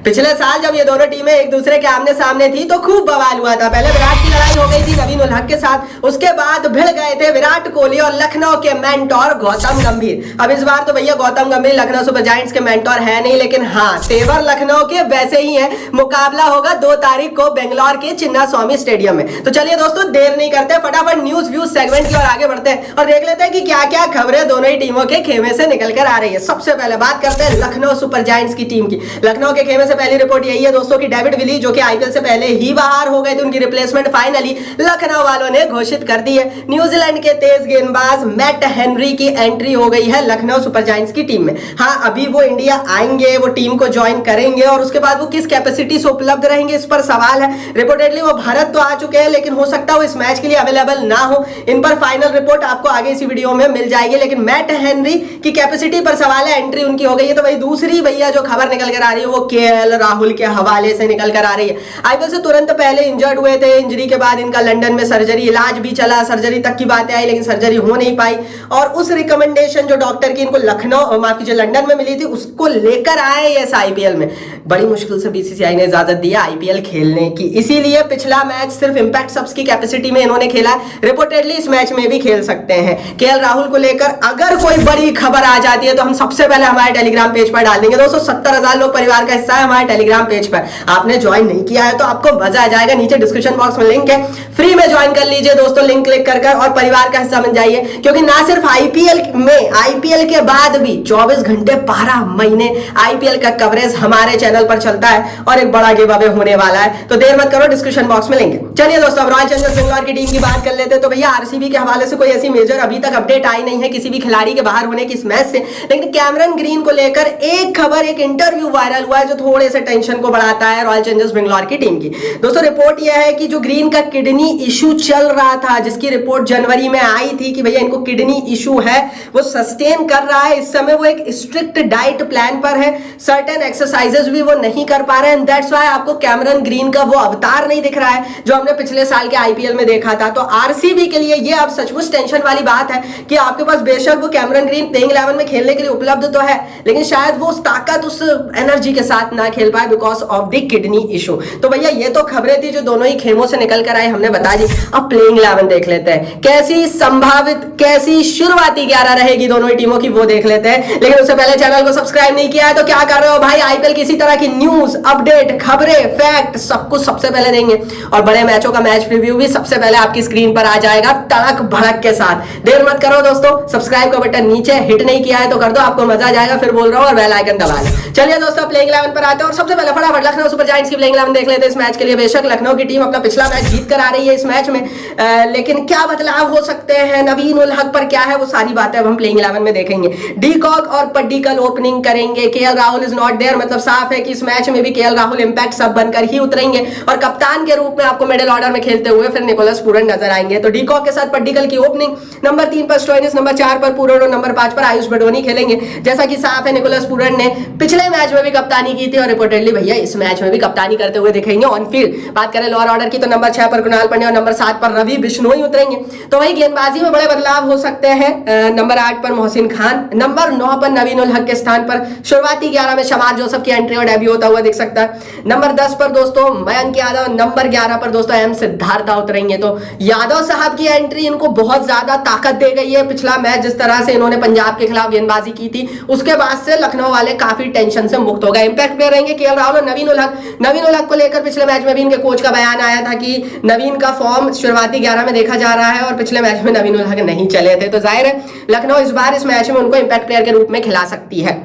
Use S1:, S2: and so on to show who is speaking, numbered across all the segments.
S1: पिछले साल जब ये दोनों टीमें एक दूसरे के आमने सामने थी तो खूब बवाल हुआ था। पहले विराट की लड़ाई हो गई थी नवीन उल हक के साथ, उसके बाद भिड़ गए थे विराट कोहली और लखनऊ के मेंटोर गौतम गंभीर। अब इस बार तो भैया गौतम गंभीर लखनऊ सुपर जायंट्स के मेंटोर है नहीं, लेकिन हाँ तेवर लखनऊ के वैसे ही है। मुकाबला होगा 2 तारीख को बेंगलोर के चिन्ना स्वामी स्टेडियम में। तो चलिए दोस्तों देर नहीं करते, फटाफट न्यूज व्यूज सेगमेंट की ओर आगे बढ़ते हैं और देख लेते हैं कि क्या क्या खबरें दोनों ही टीमों के खेमे से निकल कर आ रही है। सबसे पहले बात करते हैं लखनऊ सुपर जायंट्स की टीम की। लखनऊ के खेमे से पहली रिपोर्ट यही है दोस्तों कि डेविड विली जो कि आईपीएल से पहले ही बाहर हो गए थे, उनकी रिप्लेसमेंट फाइनली लखनऊ वालों ने घोषित कर दी है। न्यूजीलैंड के तेज गेंदबाज मैट हेनरी की एंट्री हो गई है लखनऊ सुपर जायंट्स की टीम में। हाँ अभी वो इंडिया आएंगे, वो टीम को ज्वाइन करेंगे और उसके बाद वो किस कैपेसिटी से उपलब्ध रहेंगे इस पर सवाल है। रिपोर्टेडली वो भारत तो आ चुके हैं, लेकिन हो सकता है वो इस मैच के लिए अवेलेबल ना हो। इन पर फाइनल रिपोर्ट आपको आगे इसी वीडियो में मिल जाएगी, लेकिन मैट हेनरी की कैपेसिटी पर सवाल है, एंट्री उनकी हो गई है। तो भाई दूसरी भैया जो खबर निकल कर आ रही है वो केएल राहुल के हवाले से निकल कर आ रही है। आईपीएल से तुरंत पहले इंजर्ड हुए थे, इंजरी के बाद इनका लंदन में सर्जरी, इलाज भी चला, सर्जरी तक की बातें आई लेकिन सर्जरी हो नहीं पाई और उस रिकमेंडेशन जो डॉक्टर की इनको लखनऊ माफ कीजिए लंदन में मिली थी उसको लेकर आए इस आईपीएल में। बड़ी मुश्किल से बीसीसीआई ने इजाजत दी आईपीएल खेलने की, इसीलिए पिछला मैच सिर्फ इंपैक्ट सब्स की कैपेसिटी में इन्होंने खेला। रिपोर्टेडली इस मैच में भी खेल सकते हैं। केएल राहुल को लेकर अगर कोई बड़ी खबर आ जाती है तो हम सबसे पहले हमारे टेलीग्राम पेज पर डाल देंगे। दोस्तों 70,000 लोग परिवार का हिस्सा है हमारे टेलीग्राम पेज पर। आपने ज्वाइन नहीं किया है तो आपको मजा आ जाएगा, नीचे डिस्क्रिप्शन बॉक्स में लिंक है, फ्री में ज्वाइन कर लीजिए दोस्तों, लिंक क्लिक कर और परिवार का हिस्सा बन जाइए। क्योंकि ना सिर्फ आईपीएल में, आईपीएल के बाद भी 24 घंटे 12 महीने आईपीएल का कवरेज हमारे चैनल पर चलता है और एक बड़ा गिव अवे होने वाला है, तो देर मत करो, डिस्क्रिप्शन बॉक्स में लिंक है। चलिए दोस्तों अब रॉयल चैलेंजर्स बेंगलोर की टीम की बात कर लेते हैं। तो भैया आरसीबी के हवाले से कोई ऐसी मेजर अभी तक अपडेट आई नहीं है किसी भी खिलाड़ी के बाहर होने की इस मैच से, लेकिन कैमरन ग्रीन को लेकर एक खबर, एक इंटरव्यू वायरल हुआ है जो थोड़े से टेंशन को बढ़ाता है रॉयल चैलेंजर्स बेंगलोर की टीम की। दोस्तों रिपोर्ट यह है कि जो ग्रीन का किडनी इशू चल रहा था, जिसकी रिपोर्ट जनवरी में आई थी कि भैया इनको किडनी इशू है, वो सस्टेन कर रहा है। इस समय वो एक स्ट्रिक्ट डाइट प्लान पर है, सर्टेन एक्सरसाइजेस भी वो नहीं कर पा रहे हैं, दैट्स व्हाई आपको कैमरन ग्रीन का वो अवतार नहीं दिख रहा है जो हमने पिछले साल के आईपीएल में देखा था। तो आरसीबी के लिए ये अब सचमुच टेंशन वाली बात है कि आपके पास बेशक वो कैमरन ग्रीन प्लेइंग 11 में खेलने के लिए उपलब्ध तो है, लेकिन शायद वो उस ताकत, उस एनर्जी के साथ ना खेल पाए because of the kidney issue. तो भैया ये तो खबरें थी जो दोनों ही खेमों से निकल कर आए, हमने बता दी। अब प्लेइंग 11 देख लेते हैं, कैसी संभावित, कैसी शुरुआती 11 रहेगी दोनों ही टीमों की, वो देख लेते हैं। लेकिन उससे पहले चैनल को सब्सक्राइब नहीं किया है तो क्या कर रहे हो भाई, आईपीएल की इसी तरह की न्यूज, अपडेट, खबरें, फैक्ट सब कुछ सबसे पहले देंगे और बड़े मैचों का मैच प्रीव्यू भी सबसे पहले आपकी स्क्रीन पर आ जाएगा तड़क भड़क के साथ। देर मत करो दोस्तों, सब्सक्राइब का बटन नीचे हिट नहीं किया है तो कर दो, आपको मजा आ जाएगा, फिर बोल रहा हूं, और बेल आइकन दबा लें। चलिए दोस्तों प्लेइंग 11 पर आते हैं और सबसे पहले फटाफट लखनऊ सुपर जायंट्स की प्लेइंग 11 देख लेते हैं इस मैच के लिए। बेशक लखनऊ की टीम अपना पिछला मैच जीत कर आ रही है इस मैच में, लेकिन क्या बदलाव हो सकते हैं, नवीन उल हक पर क्या है, वो सारी बातें अब हम प्लेइंग 11 में देखेंगे। डीकॉक और पड्डीकल ओपनिंग करेंगे, KL Rahul is not there, मतलब साफ है कि इस मैच में भी केएल राहुल इंपैक्ट सब बनकर ही उतरेंगे और कप्तान के रूप में आपको मिडिल ऑर्डर में खेलते हुए फिर निकोलस पूरन नजर आएंगे। तो डीकॉक के साथ पड्डीकल की ओपनिंग, नंबर 3 पर स्टोइनिस, नंबर 4 पर पूरन और नंबर 5 पर आयुष बडोनी खेलेंगे। जैसा कि साफ है निकोलस पूरन ने पिछले मैच में भी कप्तानी की थी और रिपोर्टेडली भैया इस मैच में भी कप्तानी करते हुए दिखेंगे ऑन फील्ड। बात करें लोअर ऑर्डर की तो नंबर 6 पर कुणाल पांड्या और नंबर 7 पर रवि बिश्नोई उतरेंगे। तो वही गेंदबाजी में बड़े बदलाव हो सकते हैं, नंबर 8 पर मोहसिन खान, नंबर 9 पर नवीन उल हक के स्थान पर शुरुआती 11 में शमार जोसेफ की एंट्री और डेब्यू होता हुआ दिख सकता है। नंबर 10 पर दोस्तों मयंक यादव, नंबर 11 पर दोस्तों एम सिद्धार्थ उतरेंगे। तो यादव साहब की एंट्री इनको बहुत ज्यादा ताकत दे गई है। पिछला मैच जिस तरह से इन्होंने पंजाब के खिलाफ गेंदबाजी की थी उसके बाद से लखनऊ वाले काफी टेंशन से मुक्त हो गए। इंपैक्ट पे रहेंगे केएल राहुल और नवीन उल हक। नवीन उल हक को लेकर पिछले मैच में भी इनके कोच का बयान आया था कि नवीन का फॉर्म शुरुआती 11 में देखा जा रहा है और पिछले मैच में नवीन उल हक नहीं चले थे, तो जाहिर है लखनऊ इस बार इस मैच में उनको इंपैक्ट प्लेयर के रूप में खिला सकती है।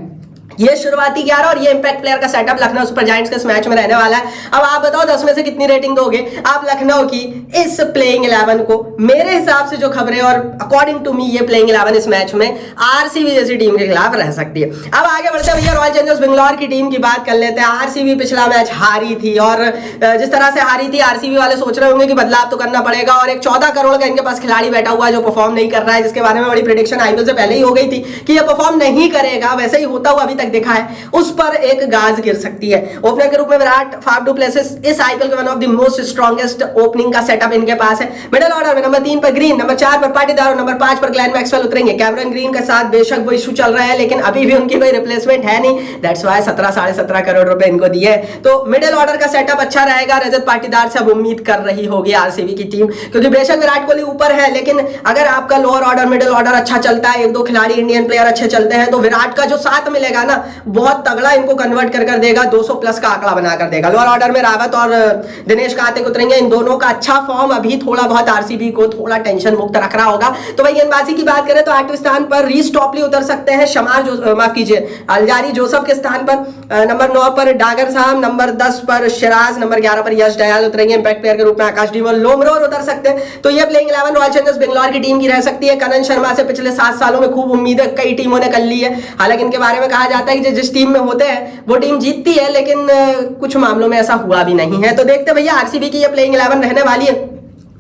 S1: ये शुरुआती 11 और ये इंपैक्ट प्लेयर का सेटअप लखनऊ सुपर जायंट्स के इस मैच में रहने वाला है। अब आप बताओ 10 में से कितनी रेटिंग दोगे आप लखनऊ की इस प्लेइंग 11 को? मेरे हिसाब से जो खबरें और अकॉर्डिंग टू मी ये प्लेइंग 11 इस मैच में आरसीबी जैसी टीम के खिलाफ रह सकती है। अब आगे बढ़ते हैं भैया रॉयल चैलेंजर्स बेंगलोर की टीम की बात कर लेते हैं। आरसीबी पिछला मैच हारी थी और जिस तरह से हारी थी आरसीबी वाले सोच रहे होंगे कि बदलाव तो करना पड़ेगा और एक 14 करोड़ का इनके पास खिलाड़ी बैठा हुआ है जो परफॉर्म नहीं कर रहा है, जिसके बारे में बड़ी प्रेडिक्शन आईपीएल से पहले ही हो गई थी कि ये परफॉर्म नहीं करेगा, वैसे ही होता हुआ अभी तक दिखा है उस पर एक गाज गिर सकती है। ओपनर के रूप में विराट, फाफ डू प्लेसिस इस आईपीएल के one of the most strongest opening का सेटअप इनके पास है। मिडिल ऑर्डर में नंबर 3 पर ग्रीन, नंबर 4 पर पाटीदार और नंबर 5 पर ग्लेन मैक्सवेल उतरेंगे। कैमरन ग्रीन के साथ बेशक वो इशू चल रहा है लेकिन अभी भी उनकी कोई रिप्लेसमेंट है नहीं, दैट्स वाई 17-17.5 करोड़ रुपए इनको दिए। तो मिडिल ऑर्डर का सेटअप अच्छा रहेगा। रजत पाटीदार से अब उम्मीद कर रही होगी आरसीबी की टीम, क्योंकि बेशक विराट कोहली ऊपर है लेकिन अगर आपका लोअर ऑर्डर मिडिल ऑर्डर अच्छा चलता है, एक दो खिलाड़ी इंडियन प्लेयर अच्छे चलते हैं, तो विराट का जो साथ मिलेगा ना बहुत तगड़ा इनको कन्वर्ट कर देगा, 200 प्लस का आंकड़ा बना कर देगा। लोअर ऑर्डर में रावत और दिनेश कार्तिक उतरेंगे। इन दोनों का अच्छा फॉर्म अभी थोड़ा बहुत आरसीबी को थोड़ा टेंशन मुक्त रख रहा होगा। तो भाई गेंदबाजी की बात करें तो 8वें स्थान पर रीस टॉपली उतर सकते हैं, माफ कीजिए अल्जारी जोसफ के स्थान पर। नंबर 9 पर डागर साहब, नंबर 10 पर सिराज, नंबर 11 पर यश दयाल उतरेंगे। इंपैक्ट प्लेयर के रूप में आकाश डीमल, लोमरोर उतर सकते हैं। तो ये प्लेइंग 11 रॉयल चैलेंजर्स बेंगलोर की टीम की रह सकती है। करण शर्मा से पिछले 7 सालों में खूब उम्मीदें कई टीमों ने कर ली है। हालांकि इनके बारे में कहा जाता है कि जिस टीम में होते हैं वो टीम जीतती है, लेकिन कुछ मामलों में ऐसा हुआ भी नहीं है। तो देखते भैया आरसीबी की ये प्लेइंग 11 रहने वाली है।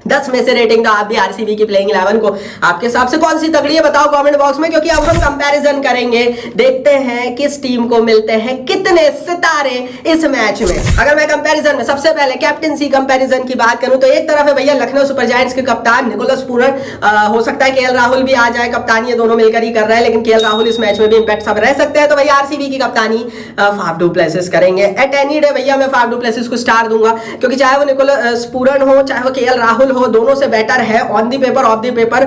S1: 10 में से रेटिंग दो आप भी आरसीबी की प्लेइंग 11 को, आपके हिसाब से कौन सी तगड़ी है बताओ कमेंट बॉक्स में, क्योंकि अब हम कंपैरिजन करेंगे, देखते हैं किस टीम को मिलते हैं कितने सितारे इस मैच में। अगर मैं कंपैरिजन में सबसे पहले कैप्टनसी कंपैरिजन की बात करूं तो एक तरफ है भैया लखनऊ सुपर जायंट्स के कप्तान निकोलस पूरन, हो सकता है केएल राहुल भी आ जाए, कप्तानी ये दोनों मिलकर ही कर रहे हैं, लेकिन केएल राहुल इस मैच में भी इंपैक्ट सब रह सकते हैं। तो भैया आरसीबी की कप्तानी फाफ डू प्लेसिस करेंगे। एट एनी डे भैया मैं फाफ डू प्लेसिस को स्टार दूंगा, क्योंकि चाहे वो निकोलस पूरन हो चाहे वो केएल राहुल हो, दोनों से बेटर है on the paper of the paper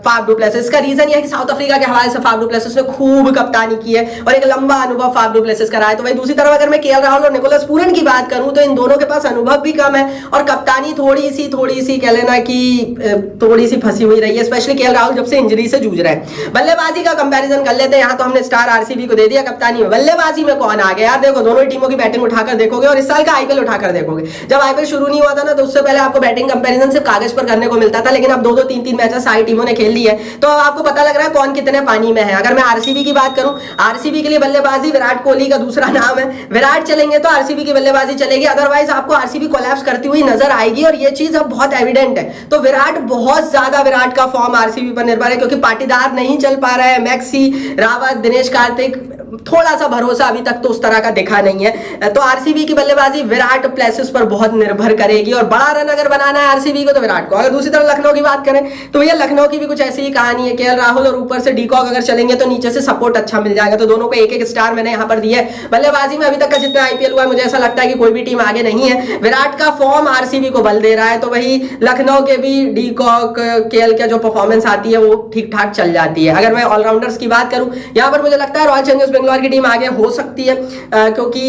S1: Faf du Plessis. इसका रीजन यह है कि साउथ अफ्रीका के हवाले से फाफ डू प्लेसिस ने खूब कप्तानी की है और एक लंबा अनुभव फाफ डू प्लेसिस का रहा है। तो भाई दूसरी तरफ अगर मैं केएल राहुल और निकोलस पूरन की बात करूं तो इन दोनों के पास अनुभव भी कम है और कप्तानी थोड़ी सी कह लेना कि थोड़ी सी फंसी हुई रही है, स्पेशली केएल राहुल जब से इंजरी से जूझ रहे हैं। बल्लेबाजी का कंपैरिजन कर लेते हैं। यहां तो हमने स्टार आरसीबी को दे दिया कप्तानी में, बल्लेबाजी में कौन आ गया यार? देखो दोनों टीमों की बैटिंग उठाकर देखोगे और इस साल का आईपीएल उठाकर देखोगे, जब आईपीएल शुरू नहीं हुआ था ना तो उससे पहले आपको बैटिंग कंपैरिजन सिर्फ कागज पर करने को मिलता था, लेकिन अब 2-2 3-3 मैचेस सारी टीमों ने खेल ली है तो अब आपको पता लग रहा है कौन कितने पानी में है। अगर मैं आरसीबी की बात करूं, आरसीबी के लिए बल्लेबाजी विराट कोहली का दूसरा नाम है, विराट चलेंगे तो आरसीबी की बल्लेबाजी चलेगी, अदरवाइज आपको आरसीबी कोलैप्स करती हुई नजर आएगी और ये चीज अब बहुत एविडेंट है। तो विराट बहुत ज्यादा, विराट का फॉर्म आरसीबी पर निर्भर है, क्योंकि पाटीदार नहीं चल पा रहा है, मैक्सी, रावत, दिनेश कार्तिक, थोड़ा सा भरोसा अभी तक तो उस तरह का दिखा नहीं है। तो आरसीबी की बल्लेबाजी विराट प्लेसिस पर बहुत निर्भर करेगी और बड़ा रन अगर बनाना है आरसीबी को तो विराट को। अगर दूसरी तरफ लखनऊ की बात करें तो भैया लखनऊ की भी कुछ ऐसी ही कहानी है, केएल राहुल और ऊपर से डीकॉक अगर चलेंगे तो नीचे से सपोर्ट अच्छा मिल जाएगा। तो दोनों को एक एक स्टार मैंने यहाँ पर दिया है। बल्लेबाजी में अभी तक का जितना आईपीएल हुआ है मुझे ऐसा लगता है कि कोई भी टीम आगे नहीं है। विराट का फॉर्म आरसीबी को बल दे रहा है, तो वही लखनऊ के भी डीकॉक, केएल का जो परफॉर्मेंस आती है वो ठीक ठाक चल जाती है। अगर मैं ऑलराउंडर्स की बात करूं, यहाँ पर मुझे लगता है रॉयल चैलेंजर्स बेंगलोर की टीम आगे हो सकती है, क्योंकि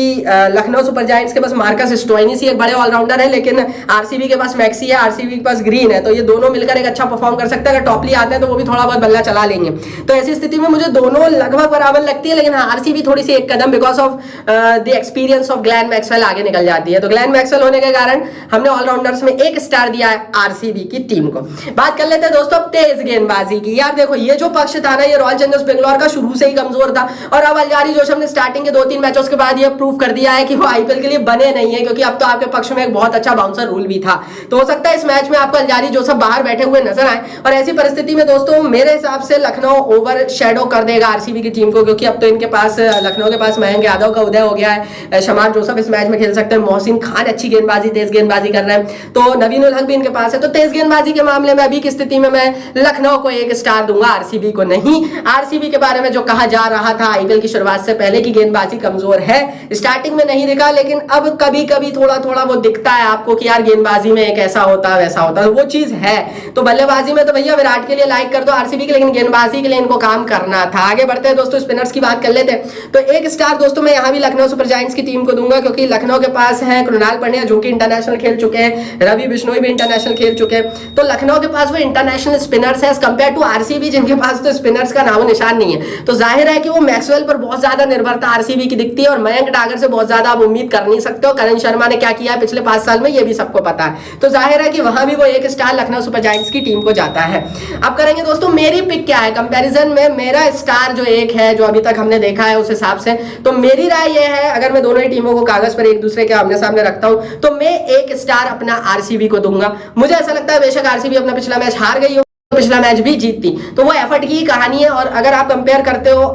S1: लखनऊ सुपर जायंट्स के पास मार्कस स्टोइनिस ही एक बड़े ऑलराउंडर है, लेकिन आरसीबी के पास मैक्सी है, आरसीबी के पास ग्रीन है, तो ये दोनों मिलकर एक अच्छा परफॉर्म कर सकते हैं। अगर टॉपली आते हैं तो वो भी थोड़ा बहुत बल्ला चला लेंगे। तो ऐसी स्थिति में मुझे दोनों लगभग बराबर लगती है, लेकिन आरसीबी थोड़ी सी एक कदम because of the experience of Glenn Maxwell आगे निकल जाती है। तो ग्लेन मैक्सवेल होने के कारण हमने ऑलराउंडर्स में एक स्टार दिया है आरसीबी की टीम को। बात कर लेते हैं दोस्तों तेज गेंदबाजी की। यार देखो ये जो पक्ष था ना, ये रॉयल चैलेंजर्स बेंगलोर का शुरू से ही कमजोर था और अब अल्जारी जोसफ ने स्टार्टिंग के 2-3 मैचों के बाद ये प्रूव कर दिया है कि वो आईपीएल के लिए बने नहीं है, क्योंकि अब तो आपके पक्ष में एक बहुत अच्छा बाउंसर रूल भी था। तो हो सकता है इस मैच में आपको अल्जारी जोसफ बाहर बैठे हुए नजर आए और ऐसी परिस्थिति में दोस्तों मेरे हिसाब से लखनऊ ओवर शैडो कर देगा आरसीबी की टीम को, क्योंकि अब तो इनके पास लखनऊ के पास मयंक यादव का उदय हो गया है, शमार जोसफ इस मैच में खेल सकते हैं, मोहसिन खान अच्छी गेंदबाजी तेज गेंदबाजी कर रहे हैं, तो नवीन उल हक भी इनके पास है। तो तेज गेंदबाजी के मामले में अभी की स्थिति में मैं लखनऊ को एक स्टार दूंगा, आरसीबी को नहीं। आरसीबी के बारे में जो कहा जा रहा था आईपीएल की शुरुआत से पहले की गेंदबाजी कमजोर है, स्टार्टिंग में नहीं दिखा, लेकिन अब कभी कभी थोड़ा थोड़ा वो दिखता है आपको कि यार गेंदबाजी में एक ऐसा होता है वैसा होता है, वो चीज है। तो बल्लेबाजी में तो भैया विराट के लिए लाइक कर दो आरसीबी के, लेकिन गेंदबाजी के लिए इनको काम करना था। आगे बढ़ते हैं दोस्तों, स्पिनर्स की बात कर लेते हैं। तो एक स्टार दोस्तों मैं यहाँ भी लखनऊ सुपर जायंट्स की टीम को दूंगा, क्योंकि लखनऊ के पास है कृणाल पंड्या जो कि इंटरनेशनल खेल चुके हैं, रवि बिश्नोई भी इंटरनेशनल खेल चुके हैं। तो लखनऊ के पास वो इंटरनेशनल स्पिनर्स है कंपेयर टू आरसीबी जिनके पास तो स्पिनर्स का नामो निशान नहीं है। तो जाहिर है कि वो मैक्सवेल पर बहुत ज्यादा निर्भरता आरसीबी की दिखती है और मयंक डागर से बहुत ज्यादा आप उम्मीद कर नहीं सकते हो। करण शर्मा ने क्या किया है पिछले 5 साल में ये भी सबको पता है। तो जाहिर है कि वहां भी वो एक स्टार लखनऊ सुपर जायंट्स की टीम को जाता है। अब करेंगे दोस्तों मेरी पिक क्या है कंपैरिजन में, मेरा स्टार जो एक है जो अभी तक हमने देखा है उस हिसाब से, तो मेरी राय ये है अगर मैं दोनों ही टीमों को कागज पर एक दूसरे के आमने सामने रखता हूं तो मैं एक स्टार अपना आरसीबी को दूंगा। मुझे ऐसा लगता है बेशक आरसीबी अपना पिछला मैच हार गई हो पिछला मैच भी जीतती। तो वो एफर्ट की कहानी है। और अगर आप कंपेयर करते हो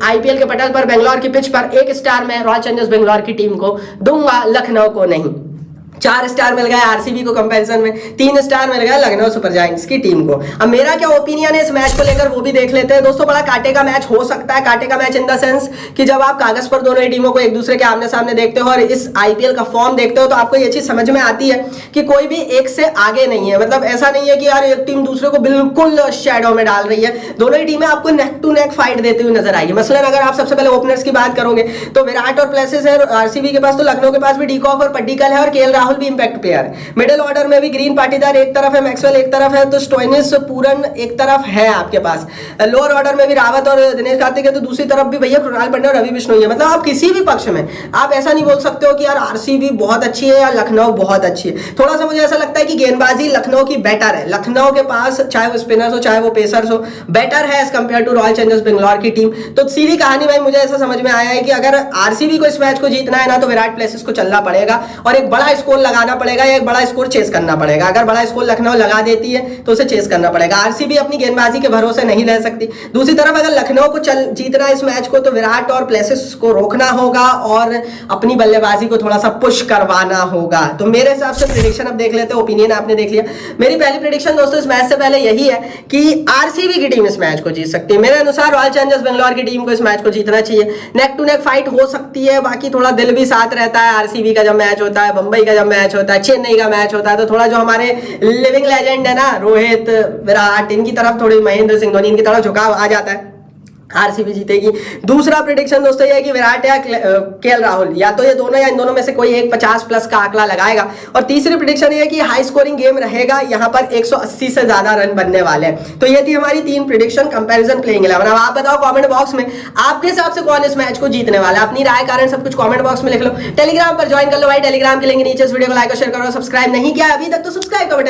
S1: आईपीएल के पटल पर बेंगलोर की पिच पर, 1 स्टार में रॉयल चैलेंजर्स बेंगलोर की टीम को दूंगा, लखनऊ को नहीं। 4 स्टार मिल गए आरसीबी को कंपैरिजन में, 3 स्टार मिल गए लखनऊ सुपर जायंट्स की टीम को। अब मेरा क्या ओपिनियन है इस मैच को लेकर वो भी देख लेते हैं दोस्तों। बड़ा कांटे का मैच हो सकता है, कांटे का मैच इन द सेंस कि जब आप कागज पर दोनों ही टीमों को एक दूसरे के आमने सामने देखते हो और इस आईपीएल का फॉर्म देखते हो तो आपको ये चीज समझ में आती है कि कोई भी एक से आगे नहीं है। मतलब ऐसा नहीं है कि यार एक टीम दूसरे को बिल्कुल शैडो में डाल रही है, दोनों ही टीमें आपको नेक टू नेक फाइट देती हुई नजर आएगी। मसलन अगर आप सबसे पहले ओपनर्स की बात करोगे तो विराट और प्लेसिस है आरसीबी के पास, तो लखनऊ के पास भी डीकॉक और पड्डीकल है और केएल राहुल भी इंपैक्ट प्लेयर। मिडिल ऑर्डर में भी ग्रीन पाटीदार एक तरफ है, मैक्सवेल एक तरफ है, तो स्टोइनिस पूरन एक तरफ है आपके पास। लोअर ऑर्डर में भी रावत और दिनेश कार्तिक है, तो दूसरी तरफ भी भैया कृणाल पांड्या और रवि बिश्नोई है। मतलब आप किसी भी पक्ष में आप ऐसा नहीं बोल सकते हो कि यार आरसीबी बहुत अच्छी है या लखनऊ बहुत अच्छी है। थोड़ा सा मुझे ऐसा लगता है कि गेंदबाजी लखनऊ की बेटर है। लखनऊ के पास चाहे वो स्पिनर्स हो चाहे वो पेसर्स हो, बेटर है as compare to Royal Challengers Bangalore की टीम। तो सीधी कहानी भाई मुझे ऐसा समझ में आया है कि अगर आरसीबी को इस मैच को जीतना है ना, तो विराट प्लेसिस को चलना पड़ेगा और एक बड़ा स्कोर लगाना पड़ेगा या एक बड़ा स्कोर चेस करना पड़ेगा। अगर बड़ा स्कोर लखनऊ लगा देती है तो उसे चेस करना पड़ेगा। आरसीबी अपनी गेंदबाजी के भरोसे नहीं रह सकती। दूसरी तरफ अगर लखनऊ को जीतना है इस मैच को, तो विराट और प्लेसिस को रोकना होगा और अपनी बल्लेबाजी को थोड़ा सा पुश करवाना होगा। तो मेरे हिसाब से प्रेडिक्शन अब देख लेते हैं, ओपिनियन आपने देख लिया। मेरी पहली प्रेडिक्शन दोस्तों इस मैच से पहले यही है कि आरसीबी की टीम इस मैच को जीत सकती है। मेरे अनुसार रॉयल चैलेंजर्स बेंगलोर की टीम को इस मैच को जीतना चाहिए। नेक टू नेक फाइट हो सकती है, बाकी थोड़ा दिल भी साथ रहता है। आरसीबी का जब मैच होता है, मुंबई का जब मैच होता है, चेन्नई का मैच होता है, तो थोड़ा जो हमारे लिविंग लेजेंड है ना रोहित, विराट, इनकी तरफ थोड़ी, महेंद्र सिंह धोनी, इनकी तरफ झुकाव आ जाता है। आरसीबी जीतेगी। दूसरा प्रेडिक्शन दोस्तों ये है कि विराट या केएल राहुल, या तो ये दोनों या इन दोनों में से कोई एक 50 प्लस का आंकड़ा लगाएगा। और तीसरी प्रेडिक्शन ये है कि हाई स्कोरिंग गेम रहेगा, यहाँ पर 180 से ज्यादा रन बनने वाले हैं। तो ये थी हमारी 3 प्रेडिक्शन कंपैरिजन प्लेइंग 11। अब आप बताओ कमेंट बॉक्स में आपके हिसाब से कौन इस मैच को जीतने वाला है। अपनी राय कारण सब कुछ कमेंट बॉक्स में लिख लो। टेलीग्राम पर ज्वाइन कर लो भाई, टेलीग्राम के लिंक नीचे, इस वीडियो को लाइक और शेयर करो। सब्सक्राइब नहीं किया अभी तक तो सब्सक्राइब करो।